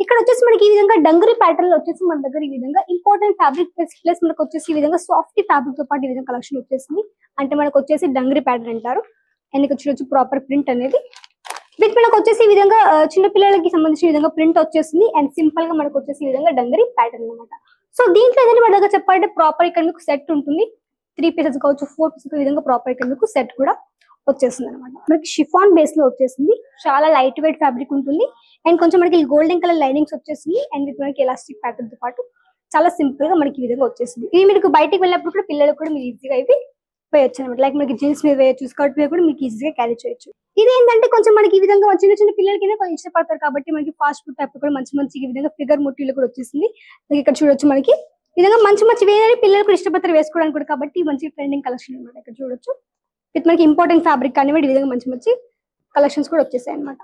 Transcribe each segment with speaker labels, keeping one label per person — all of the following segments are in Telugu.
Speaker 1: ఇక్కడ వచ్చేసి మనకి ఈ విధంగా డంగరీ ప్యాటర్న్ లో వచ్చేసి మన దగ్గర ఈ విధంగా ఇంపార్టెంట్ ఫ్యాబ్రిక్ ప్లస్ మనకు వచ్చేసి ఈ విధంగా సాఫ్ట్ ఫ్యాబ్రిక్ తో పాటు ఈ విధంగా కలెక్షన్ వచ్చేసింది. అంటే మనకు వచ్చేసి డంగరీ ప్యాటర్న్ అంటారు. అండ్ ఇక్కడ చూడొచ్చు ప్రాపర్ ప్రింట్ అనేది విత్ మనకు వచ్చేసి ఈ విధంగా చిన్న పిల్లలకి సంబంధించిన విధంగా ప్రింట్ వచ్చేసింది. అండ్ సింపుల్ గా మనకు వచ్చేసి ఈ విధంగా డంగరీ ప్యాటర్న్ అనమాట. సో దీంట్లో ఏదైనా మన దగ్గర చెప్పాలంటే ప్రాపర్ ఇక్కడ మీకు సెట్ ఉంటుంది. 3 పీసెస్ కావచ్చు, 4 పీసెస్ విధంగా ప్రాపర్ ఇక్కడ మీకు సెట్ కూడా వచ్చేస్తుంది అనమాట. మనకి షిఫాన్ బేస్ లో వచ్చేసింది. చాలా లైట్ వెయిట్ ఫ్యాబ్రిక్ ఉంటుంది. అండ్ కొంచెం మనకి గోల్డెన్ కలర్ లైనింగ్స్ వచ్చేసింది. అండ్ విత్ మనకి ఎలాస్టిక్ ప్యాటర్న్ తో పాటు చాలా సింపుల్ గా మనకి ఈ విధంగా వచ్చేసింది. ఇది మీకు బయటికి వెళ్ళినప్పుడు కూడా పిల్లలకు కూడా మీరు ఈజీగా ఇవి వేయొచ్చు అనమాట. లైక్ మనకి జీన్స్ మీద వేయచ్చు, స్కర్ట్ మీద కూడా మీకు ఈజీగా క్యారీ చేయొచ్చు. ఇది ఏంటంటే కొంచెం మనకి ఈ విధంగా చిన్న చిన్న పిల్లలకి కొంచెం ఇష్టపడతారు కాబట్టి మనకి ఫాస్ట్ ఫుడ్ టైప్ కూడా మంచి మంచి ఈ విధంగా ఫిగర్ ముట్టీలు కూడా వచ్చేసింది. ఇక్కడ చూడొచ్చు మనకి ఈ విధంగా మంచి మంచి వేరే పిల్లలు కూడా ఇష్టపడతారు వేసుకోవడానికి కూడా, కాబట్టి మంచి ట్రెండింగ్ కలెక్షన్ అనమాట. ఇక్కడ చూడొచ్చు విత్ మనకి ఇంపార్టెంట్ ఫ్యాబ్రిక్ కానివ్వండి, ఈ విధంగా మంచి మంచి కలెక్షన్స్ కూడా వచ్చేసాయి అనమాట.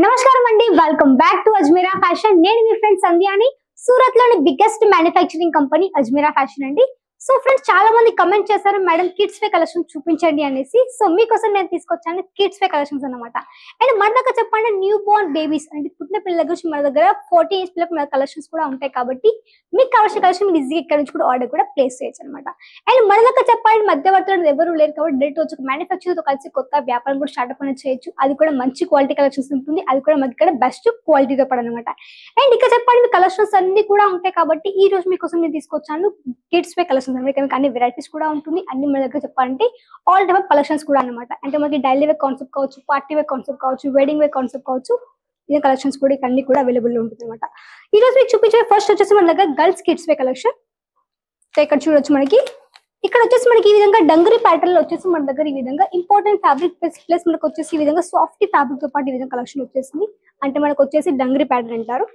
Speaker 1: నమస్కారం అండి, welcome back to Ajmeera fashion. నేను మీ ఫ్రెండ్ సంధ్యాని. సూరత్ లోని biggest manufacturing company Ajmeera fashion అండి. సో ఫ్రెండ్స్, చాలా మంది కమెంట్ చేశారు మేడం కిడ్స్ వే కలెక్షన్ చూపించండి అనేసి. సో మీకోసం నేను తీసుకొచ్చాను కిడ్స్ వే కలెక్షన్స్ అనమాట. అండ్ మన దగ్గర చెప్పండి న్యూ బోర్న్ బేబీస్ అంటే పుట్టిన పిల్లల గురించి మన దగ్గర 40 ఏజ్ పిల్లలకు మన కలెక్షన్స్ కూడా ఉంటాయి. కాబట్టి మీకు కావాల్సిన కలెక్షన్ మీరు ఈజీగా ఇక్కడ నుంచి కూడా ఆర్డర్ కూడా ప్లేస్ చేయొచ్చు అనమాట. అండ్ మన దగ్గర చెప్పండి మధ్యవర్తులు ఎవరు లేరు కాబట్టి డైరెక్ట్ వచ్చి మ్యానుఫ్యాక్చర్ తో కలిసి కొత్త వ్యాపారం కూడా స్టార్ట్అప్ అనేది చేయొచ్చు. అది కూడా మంచి క్వాలిటీ కలెక్షన్స్ ఉంటుంది. అది కూడా మనకి ఇక్కడ బెస్ట్ క్వాలిటీతో పడనమాట. అండ్ ఇక్కడ చెప్పండి మీ కలెక్షన్స్ అన్ని కూడా ఉంటాయి. కాబట్టి ఈ రోజు మీకోసం నేను తీసుకొచ్చాను కిడ్స్ వే కలెక్షన్స్. అన్ని వెరైటీస్ కూడా ఉంటుంది. అన్ని మన దగ్గర చెప్పాలంటే ఆల్ టైప్ కలెక్షన్స్ కూడా అనమాట. అంటే మనకి డైలీ వేర్ కాన్సెప్ట్ కావచ్చు, పార్టీ వేర్ కాన్సెప్ట్ కావచ్చు, వెడ్డింగ్ వేర్ కాన్సెప్ట్ కావచ్చు, ఇదే కలెక్షన్స్ కూడా అన్ని కూడా అవైలబుల్ ఉంటుంది అనమాట. ఈ రోజు మీకు చూపించే ఫస్ట్ వచ్చేసి మన దగ్గర గర్ల్స్ కిడ్స్ వే కలెక్షన్. ఇక్కడ చూడొచ్చు మనకి ఇక్కడ వచ్చేసి మనకి ఈ విధంగా డంగరీ ప్యాటర్న్ లో వచ్చేసి మన దగ్గర ఈ విధంగా ఇంపార్టెంట్ ఫ్యాబ్రిక్ ప్లస్ మనకు వచ్చేసి ఈ విధంగా సాఫ్ట్ ఫ్యాబ్రిక్ తో పాటు ఈ విధంగా కలెక్షన్ వచ్చేసింది. అంటే మనకు వచ్చేసి డంగరీ ప్యాటర్న్ అంటారు.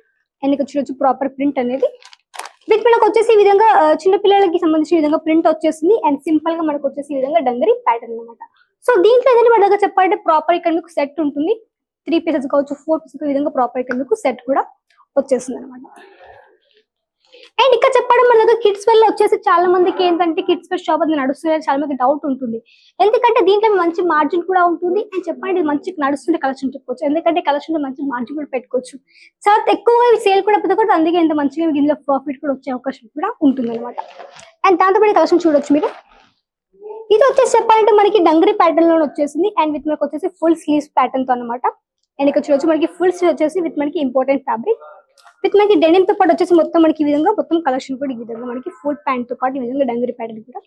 Speaker 1: అండ్ ఇక్కడ చూడొచ్చు ప్రాపర్ ప్రింట్ అనేది విత్ మనకు వచ్చేసి ఈ విధంగా చిన్న పిల్లలకి సంబంధించిన విధంగా ప్రింట్ వచ్చేసింది. అండ్ సింపుల్ గా మనకు వచ్చేసి ఈ విధంగా డంగరీ ప్యాటర్న్ అనమాట. సో దీంట్లో ఏదైనా మన దగ్గర చెప్పాలంటే ప్రాపర్ ఇక్కడ మీకు సెట్ ఉంటుంది. 3 పీసెస్ కావచ్చు, 4 పీసెస్ విధంగా ప్రాపర్ ఇక్కడ మీకు సెట్ కూడా వచ్చేస్తుంది అనమాట. అండ్ ఇక్కడ చెప్పడం మన దగ్గర కిడ్స్ వేర్ లో వచ్చేసి చాలా మందికి ఏంటంటే కిడ్స్ వేర్ షాప్ అది నడుస్తుంది చాలా మందికి డౌట్ ఉంటుంది. ఎందుకంటే దీంట్లో మంచి మార్జిన్ కూడా ఉంటుంది. అండ్ చెప్పండి మంచి నడుస్తుండే కలెక్షన్ చెప్పుకోవచ్చు. ఎందుకంటే కలెక్షన్ లో మంచి మార్జిన్ కూడా పెట్టుకోవచ్చు. చాలా ఎక్కువగా సేల్ కూడా పెద్దకూడదు. అందుకే ఇంత మంచిగా ఇందులో ప్రాఫిట్ కూడా వచ్చే అవకాశం కూడా ఉంటుంది అనమాట. అండ్ దాంతో పాటు కలెక్షన్ చూడొచ్చు మీరు. ఇది వచ్చేసి చెప్పాలంటే మనకి డంగరీ ప్యాటర్న్ లో వచ్చేసింది. అండ్ విత్ మనకు వచ్చేసి ఫుల్ స్లీవ్స్ ప్యాటర్న్ తో అనమాట. అండ్ ఇక్కడ చూడొచ్చు మనకి ఫుల్ స్లీవ్ వచ్చేసి విత్ మనకి ఇంపార్టెంట్ ఫ్యాబ్రిక్ విత్ మనకి డెనిమ్ తో పాటు వచ్చేసి మొత్తం మనకి ఈ విధంగా మొత్తం కలెక్షన్ కూడా ఈ విధంగా మనకి ఫుల్ ప్యాంట్ తో పాటు ఈ విధంగా డంగరీ ప్యాటర్న్ కూడా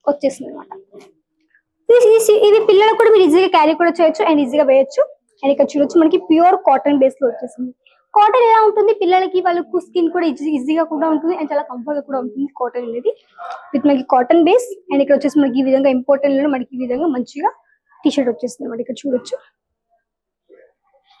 Speaker 1: వచ్చేసింది అనమాట. ఇవి పిల్లలకు కూడా మీరు ఈజీగా క్యారీ కూడా చేయొచ్చు అండ్ ఈజీగా వేయొచ్చు. అండ్ ఇక్కడ చూడొచ్చు మనకి ప్యూర్ కాటన్ బేస్ లో వచ్చేసింది. కాటన్ ఎలా ఉంటుంది పిల్లలకి వాళ్ళకు స్కిన్ కూడా ఈజీగా కూడా ఉంటుంది అండ్ చాలా కంఫర్ట్ కూడా ఉంటుంది కాటన్ అనేది విత్ మనకి కాటన్ బేస్. అండ్ ఇక్కడ వచ్చేసి మనకి ఈ విధంగా ఇంపార్టెంట్ లో మనకి ఈ విధంగా మంచిగా టీ షర్ట్ వచ్చేసింది అనమాట. ఇక్కడ చూడొచ్చు.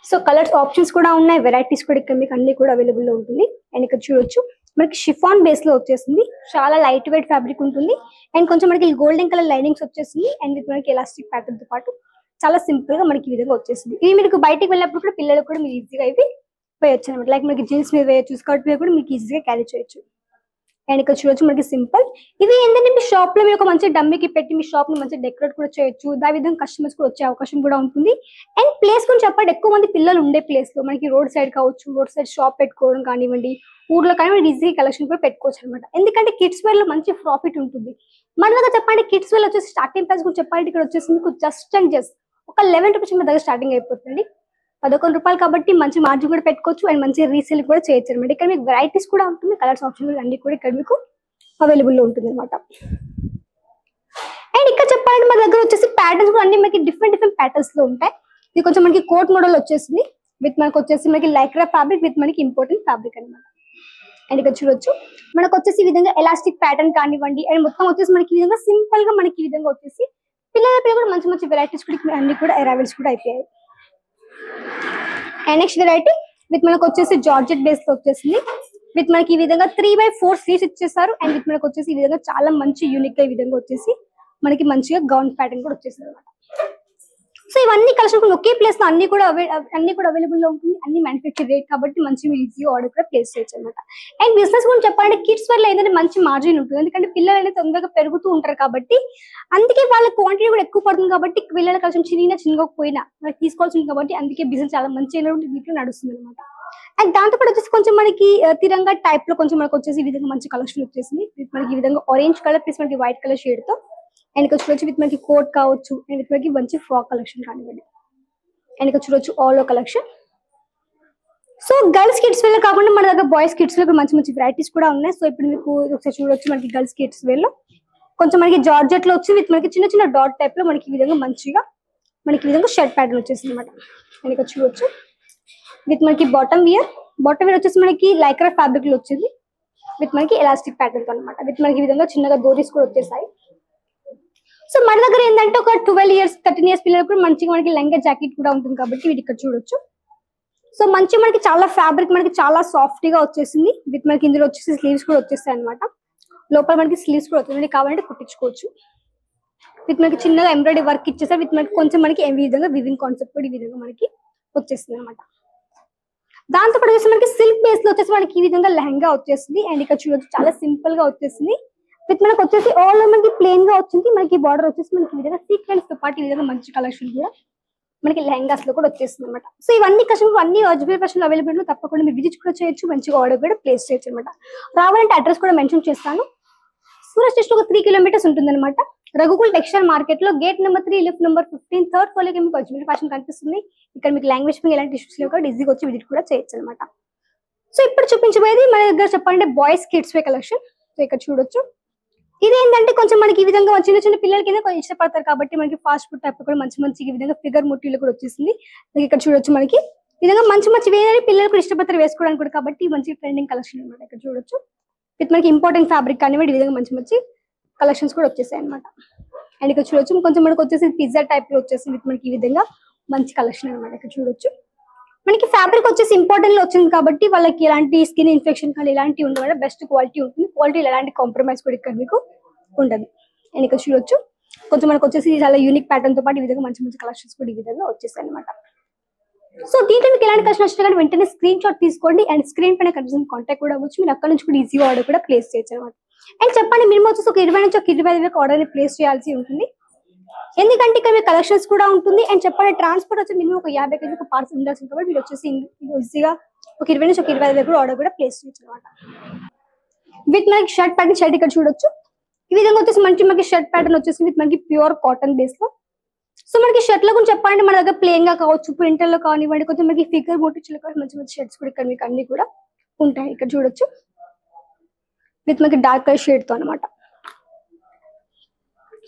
Speaker 1: సో కలర్స్ ఆప్షన్స్ కూడా ఉన్నాయి, వెరైటీస్ కూడా ఇక్కడ మీకు అన్ని కూడా అవైలబుల్ లో ఉంటుంది. అండ్ ఇక్కడ చూడొచ్చు మనకి షిఫాన్ బేస్ లో వచ్చేసింది. చాలా లైట్ వెయిట్ ఫ్యాబ్రిక్ ఉంటుంది. అండ్ కొంచెం మనకి గోల్డెన్ కలర్ లైనింగ్స్ వచ్చేసింది. అండ్ విత్ మనకి ఎలాస్టిక్ ప్యాటర్న్ తో పాటు చాలా సింపుల్ గా మనకి ఈ విధంగా వచ్చేసింది. ఇది మీకు బయటికి వెళ్ళినప్పుడు కూడా పిల్లలకు కూడా మీరు ఈజీగా ఇవి వేయొచ్చు అనమాట. లైక్ మనకి జీన్స్ మీద వేయచ్చు, స్కర్ట్ మీద కూడా మీకు ఈజీగా క్యారీ చేయొచ్చు. అండ్ ఇక్కడ చూడొచ్చు మనకి సింపుల్. ఇవి ఏంటంటే మీ షాప్ లో మీరు ఒక మంచి డమ్మీకి పెట్టి మీ షాప్ ని మంచి డెకరేట్ కూడా చేయొచ్చు. దాని విధంగా కస్టమర్స్ కూడా వచ్చే అవకాశం కూడా ఉంటుంది. అండ్ ప్లేస్ గురించి చెప్పండి ఎక్కువ మంది పిల్లలు ఉండే ప్లేస్ లో మనకి రోడ్ సైడ్ కావచ్చు, రోడ్ సైడ్ షాప్ పెట్టుకోవడం కానివ్వండి, ఊర్లో కానివ్వండి ఈజీ కలెక్షన్ కూడా పెట్టుకోవచ్చు అనమాట. ఎందుకంటే కిడ్స్ వేర్ లో మంచి ప్రాఫిట్ ఉంటుంది. మన దగ్గర చెప్పండి కిడ్స్ వేర్ వచ్చేసి స్టార్టింగ్ ప్రైస్ గురించి చెప్పాలంటే ఇక్కడ వచ్చేసి మీకు జస్ట్ అండ్ జస్ట్ ఒక 11 రూపీస్ మీ దగ్గర స్టార్టింగ్ అయిపోతుంది. 11 రూపాయలు కాబట్టి మంచి మార్జిన్ కూడా పెట్టుకోవచ్చు అండ్ మంచి రీసేల్ కూడా చేయొచ్చు అనమాట. ఇక్కడ మీకు వెరైటీస్ కూడా ఉంటుంది, కలర్స్ ఆప్షన్ అన్ని కూడా ఇక్కడ మీకు అవైలబుల్ లో ఉంటుంది అనమాట. అండ్ ఇక్కడ చెప్పాలంటే మన దగ్గర వచ్చేసి ప్యాటర్న్స్ కూడా అన్ని మనకి డిఫరెంట్ ప్యాటర్న్స్ లో ఉంటాయి. ఇది కొంచెం మనకి కోట్ మోడల్ వచ్చేసింది విత్ మనకు వచ్చేసి మనకి లైక్రా ఫ్యాబ్రిక్ విత్ మనకి ఇంపార్టెంట్ ఫ్యాబ్రిక్ అనమాట. అండ్ ఇక్కడ చూడొచ్చు మనకు వచ్చేసి ఈ విధంగా ఎలాస్టిక్ ప్యాటర్న్ కానివ్వండి అండ్ మొత్తం వచ్చేసి మనకి ఈ విధంగా సింపుల్ గా మనకి ఈ విధంగా వచ్చేసి పిల్లల కూడా మంచి మంచి వెరైటీస్ కూడా అన్ని కూడా అరైవల్స్ కూడా అయిపోయాయి. అండ్ నెక్స్ట్ వెరైటీ విత్ మనకు వచ్చేసి జార్జెట్ బేస్ లో వచ్చేసింది విత్ మనకి ఈ విధంగా 3/4 స్లీవ్స్ ఇచ్చేసారు. అండ్ విత్ మనకు వచ్చేసి ఈ విధంగా చాలా మంచి యూనిక్ గా ఈ విధంగా వచ్చేసి మనకి మంచిగా గౌన్ ప్యాటర్న్ కూడా వచ్చేసింది అనమాట. సో ఇవన్నీ కలెక్షన్ ఒకే ప్లేస్ లో అన్ని కూడా అవైలబుల్ లో ఉంటుంది. అన్ని మ్యానుఫ్యాక్చర్ రేట్ కాబట్టి మంచి ఈజీ ఆర్డర్ కూడా ప్లేస్ చేయొచ్చు అనమాట. అండ్ బిజినెస్ గురించి చెప్పాలంటే కిడ్స్ వేర్ లో ఏంటంటే మంచి మార్జిన్ ఉంటుంది. ఎందుకంటే పిల్లలు అనేది తొందరగా పెరుగుతూ ఉంటారు కాబట్టి అందుకే వాళ్ళ క్వాంటిటీ కూడా ఎక్కువ పడుతుంది. కాబట్టి పిల్లల కలెక్షన్ చిన్నగా పోయినా మనకి తీసుకోవాల్సింది కాబట్టి అందుకే బిజినెస్ చాలా మంచిగా దీంట్లో నడుస్తుంది అనమాట. అండ్ దాంతో పాటు వచ్చేసి కొంచెం మనకి తిరంగా టైప్ లో కొంచెం మనకు వచ్చేసి ఈ విధంగా మంచి కలెక్షన్ వచ్చేసింది. మనకి ఈ విధంగా ఆరెంజ్ కలర్ ప్లస్ మనకి వైట్ కలర్ షేడ్ తో అండ్ ఇక్కడ చూడొచ్చు విత్ మనకి కోట్ కావచ్చు అండ్ విత్ మనకి మంచి ఫ్రాక్ కలెక్షన్ కానివ్వండి. అండ్ ఇక్కడ చూడొచ్చు all collection. So girls kids wear కాకుండా మన దగ్గర బాయ్స్ కిడ్స్ వేర్ మంచి మంచి వెరైటీస్ కూడా ఉన్నాయి. సో ఇప్పుడు మీకు ఒకసారి చూడొచ్చు మనకి గర్ల్స్ కిడ్స్ వేర్ లో కొంచెం మనకి జార్జెట్ లో వచ్చి విత్ మనకి చిన్న చిన్న డాట్ టైప్ లో మనకి ఈ విధంగా మంచిగా మనకి ఈ విధంగా షర్ట్ ప్యాటర్న్ వచ్చేసింది అనమాట. అండ్ ఇక్కడ చూడొచ్చు విత్ మనకి బాటమ్ వేర్ వచ్చేసి మనకి లైక్రా ఫ్యాబ్రిక్ లో వచ్చింది విత్ మనకి ఎలాస్టిక్ ప్యాటర్న్ తో అనమాట. విత్ మనకి ఈ విధంగా చిన్నగా డోరీస్ కూడా వచ్చేసాయి. సో మన దగ్గర ఏంటంటే ఒక 12 years 13 years పిల్లలకు కూడా మంచిగా మనకి లెంగా జాకెట్ కూడా ఉంటుంది కాబట్టి వీటి ఇక్కడ చూడొచ్చు. సో మంచి మనకి చాలా ఫ్యాబ్రిక్ మనకి చాలా సాఫ్ట్ గా వచ్చేసింది విత్ మనకి ఇందులో వచ్చేసి స్లీవ్స్ కూడా వచ్చేస్తాయి అనమాట. లోపల మనకి స్లీవ్స్ కూడా వస్తుంది, కావాలంటే కుట్టించుకోవచ్చు. విత్ మనకి చిన్నగా ఎంబ్రాయిడరీ వర్క్ ఇచ్చేసారు విత్ మనకి కొంచెం మనకి ఈ విధంగా వివింగ్ కాన్సెప్ట్ కూడా ఈ విధంగా మనకి వచ్చేస్తుంది అనమాట. దాంతో పాటు వచ్చేసి మనకి సిల్క్ బేస్ లో వచ్చేసి మనకి ఈ విధంగా లెహంగా వచ్చేసింది. అండ్ ఇక్కడ చూడొచ్చు చాలా సింపుల్ గా వచ్చేసింది విత్ మనకి వచ్చేసి ఆల్ మనకి ప్లెయిన్ గా వచ్చింది. మనకి బార్డర్ వచ్చేసి మనకి ఈ విధంగా సీక్వెన్స్ తో పాటు ఈ విధంగా మంచి కలెక్షన్ కూడా మనకి లెహంగాస్ లో కూడా వచ్చేస్తుంది అనమాట. సో ఇవన్నీ కస్టమర్ అన్ని అజ్మీర్ ఫ్యాషన్ అవైలబుల్ తప్పకుండా మీరు విజిట్ కూడా చేయొచ్చు, మంచిగా ఆర్డర్ కూడా ప్లేస్ చేయొచ్చు అనమాట. రావాలంటే అడ్రస్ కూడా మెన్షన్ చేస్తాను. సూరత్ స్టేషన్ ఒక 3 kilometers ఉంటుంది అనమాట. రఘుకుల్ టెక్స్టైల్ మార్కెట్ లో gate number 3 lift number 15 third floor లో మీకు అజ్మీర్ ఫ్యాషన్ కనిపిస్తుంది. ఇక్కడ మీకు లాంగ్వేజ్ మీద ఎలాంటి ఇష్యూస్ లేవు కాబట్టి ఈజీగా వచ్చి విజిట్ కూడా చేయొచ్చు అనమాట. సో ఇప్పుడు చూపించబోయేది మన దగ్గర చెప్పాలంటే బాయ్స్ కిడ్స్ వే కలెక్షన్. సో ఇక్కడ చూడొచ్చు ఇదేంటంటే కొంచెం మనకి ఈ విధంగా చిన్న చిన్న పిల్లలకి కొంచెం ఇష్టపడతారు కాబట్టి మనకి ఫాస్ట్ ఫుడ్ టైప్ కూడా మంచి మంచి ఈ విధంగా ఫిగర్ ముట్టీలు కూడా వచ్చేసింది. ఇక్కడ చూడొచ్చు మనకి ఈ విధంగా మంచి మంచి వేరే పిల్లలు కూడా ఇష్టపడతారు వేసుకోవడానికి కూడా కాబట్టి మంచి ట్రెండింగ్ కలెక్షన్ అనమాట. ఇక్కడ చూడొచ్చు విత్ మనకి ఇంపార్టెంట్ ఫ్యాబ్రిక్ కానివ్వండి ఈ విధంగా మంచి మంచి కలెక్షన్స్ కూడా వచ్చేసాయి అనమాట. అండ్ ఇక్కడ చూడొచ్చు కొంచెం మనకి వచ్చేసి పిజ్జా టైప్ లో వచ్చేసి విత్ మనకి ఈ విధంగా మంచి కలెక్షన్ అనమాట. ఇక్కడ చూడొచ్చు మనకి ఫ్యాబ్రిక్ వచ్చేసి ఇంపార్టెంట్ లో వచ్చింది కాబట్టి వాళ్ళకి ఎలాంటి స్కిన్ ఇన్ఫెక్షన్ కానీ ఇలాంటివి ఉండదు, బెస్ట్ క్వాలిటీ ఉంటుంది. క్వాలిటీలో ఎలాంటి కాంప్రమైజ్ కూడా ఇక్కడ మీకు ఉండదు. అండ్ ఇక్కడ చూడొచ్చు కొంచెం మనకు వచ్చేసి చాలా యూనిక్ ప్యాటర్న్ తో పాటు ఈ విధంగా మంచి మంచి కలెక్షన్స్ కూడా ఈ విధంగా వచ్చేసాయి అనమాట. సో దీంట్లో మీకు ఎలాంటి కలెక్షన్ వచ్చినా కానీ వెంటనే స్క్రీన్ షాట్ తీసుకోండి అండ్ స్క్రీన్ పైన కనిపిస్తుంది కాంటాక్ట్ కూడా అవ్వచ్చు. మీరు అక్కడ నుంచి కూడా ఈజీగా ఆర్డర్ కూడా ప్లేస్ చేయొచ్చు అనమాట. అండ్ చెప్పండి మినిమం వచ్చేసి ఒక 20 నుంచి ఒక 25 వరకు ఆర్డర్ ప్లేస్ చేయాల్సి ఉంటుంది, ఎందుకంటే ఇక్కడ మీకు కలెక్షన్స్ కూడా ఉంటుంది. అండ్ చెప్పండి ట్రాన్స్పోర్ట్ వచ్చి మినిమం ఒక 50 kg ఒక పార్సల్ ఉండాల్సింది కాబట్టి మీరు వచ్చేసి ఈజీగా ఒక 20 నుంచి ఒక 25 వరకు ఆర్డర్ కూడా ప్లేస్ చేయొచ్చు అనమాట. విత్ మనకి షర్ట్ ప్యాటర్న్ షర్ట్ ఇక్కడ చూడొచ్చు ఈ విధంగా వచ్చేసి మంచి మనకి షర్ట్ ప్యాటర్న్ వచ్చేసి విత్ మనకి ప్యూర్ కాటన్ బేస్ లో. సో మనకి షర్ట్ లో కూడా చెప్పాలంటే మన దగ్గర ప్లేన్ గా కావచ్చు ప్రింటర్ లో కానివ్వండి కొంచెం మనకి ఫిగర్ మోటివ్స్ కావచ్చు మంచి మంచి షర్ట్స్ కూడా ఇక్కడ మీకు అన్ని కూడా ఉంటాయి. ఇక్కడ చూడొచ్చు విత్ మనకి డార్క్ కలర్ షేడ్ తో అనమాట.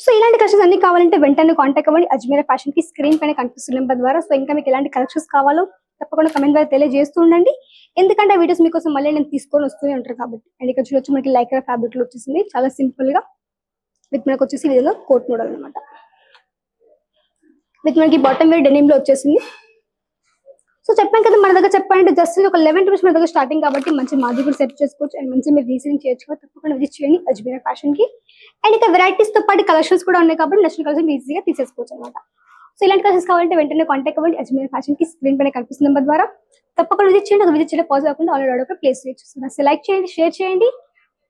Speaker 1: సో ఇలాంటి కలెక్షన్స్ అన్ని కావాలంటే వెంటనే కాంటాక్ట్ అవ్వండి అజ్మీర్ ఫ్యాషన్ కి స్క్రీన్ పైన కనిపిస్తున్న నెంబర్ ద్వారా. సో ఇంకా మీకు ఎలాంటి కలెక్షన్స్ కావాలో తప్పకుండా కమెంట్ ద్వారా తెలియజేస్తూ ఉండండి, ఎందుకంటే ఆ వీడియోస్ మీకోసం మళ్ళీ నేను తీసుకొని వస్తూనే ఉంటారు కాబట్టి. అండ్ ఇక్కడ చూడొచ్చు మనకి లైక్రా ఫ్యాబ్రిక్ లో వచ్చేసింది చాలా సింపుల్ గా విత్ మనకు వచ్చేసి ఈ విధంగా కోట్ మోడల్ అనమాట. విత్ మనకి బాటమ్ వేర్ డెనిమ్ లో వచ్చేసింది. సో చెప్పాను కదా మన దగ్గర చెప్పాలంటే జస్ట్ ఒక 11 rupees మన దగ్గర స్టార్టింగ్ కాబట్టి మంచి మార్జిన్ కూడా సెట్ చేసుకోవచ్చు అండ్ మంచి మీరు రీసేలింగ్ చేయొచ్చు కాబట్టి తప్పకుండా విజిట్ చేయండి అజ్మీర్ ఫ్యాషన్ కి. అండ్ ఇంకా వెరైటీస్ తో పాటు కలెక్షన్స్ కూడా ఉన్నాయి కాబట్టి నచ్చిన కలెక్షన్ ఈజీగా తీసేసుకోవచ్చు అనమాట. సో ఇలాంటి కలెక్షన్స్ కావాలంటే వెంటనే కాంటాక్ట్ అవ్వండి అజ్మీర్ ఫ్యాషన్ కి స్క్రీన్ పైన కనిపిస్తున్న నెంబర్ ద్వారా. తప్పకుండా విజిట్ చేయండి, విజిట్ చేయడం పాజ్ అవ్వకుండా ఆల్రెడీ ఆర్డర్ ప్లేస్ చేయొచ్చు. సో లైక్ చేయండి, షేర్ చేయండి,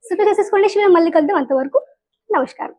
Speaker 1: సబ్స్క్రైబ్ చేసేసుకోండి. మళ్ళీ కలుద్దాం, అంతవరకు నమస్కారం.